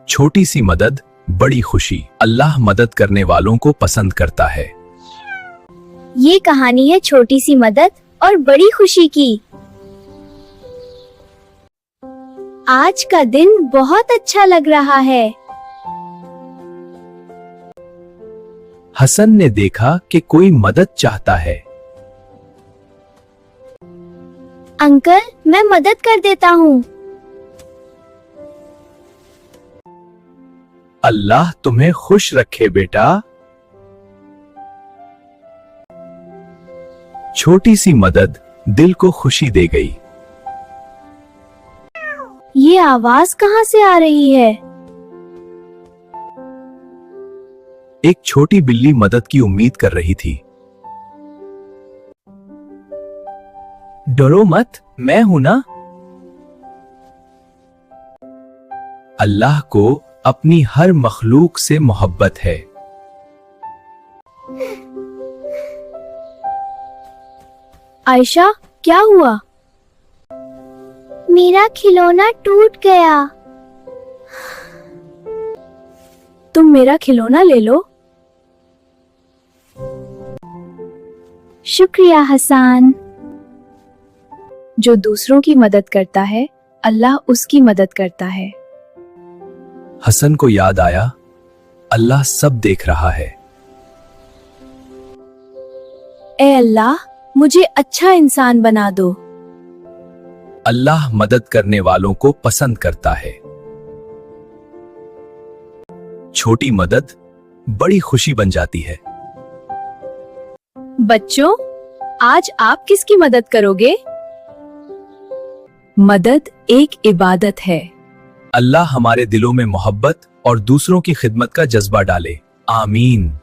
छोटी सी मदद बड़ी खुशी। अल्लाह मदद करने वालों को पसंद करता है। ये कहानी है छोटी सी मदद और बड़ी खुशी की। आज का दिन बहुत अच्छा लग रहा है। हसन ने देखा कि कोई मदद चाहता है। अंकल, मैं मदद कर देता हूँ। अल्लाह तुम्हें खुश रखे बेटा। छोटी सी मदद दिल को खुशी दे गई। ये आवाज कहाँ से आ रही है? एक छोटी बिल्ली मदद की उम्मीद कर रही थी। डरो मत, मैं हूं ना। अल्लाह को अपनी हर मखलूक से मोहब्बत है। आयशा, क्या हुआ? मेरा खिलौना टूट गया। तुम मेरा खिलौना ले लो। शुक्रिया हसन। जो दूसरों की मदद करता है, अल्लाह उसकी मदद करता है। हसन को याद आया, अल्लाह सब देख रहा है। ए अल्लाह, मुझे अच्छा इंसान बना दो। अल्लाह मदद करने वालों को पसंद करता है। छोटी मदद बड़ी खुशी बन जाती है। बच्चों, आज आप किसकी मदद करोगे? मदद एक इबादत है। अल्लाह हमारे दिलों में मोहब्बत और दूसरों की खिदमत का जज्बा डाले। आमीन।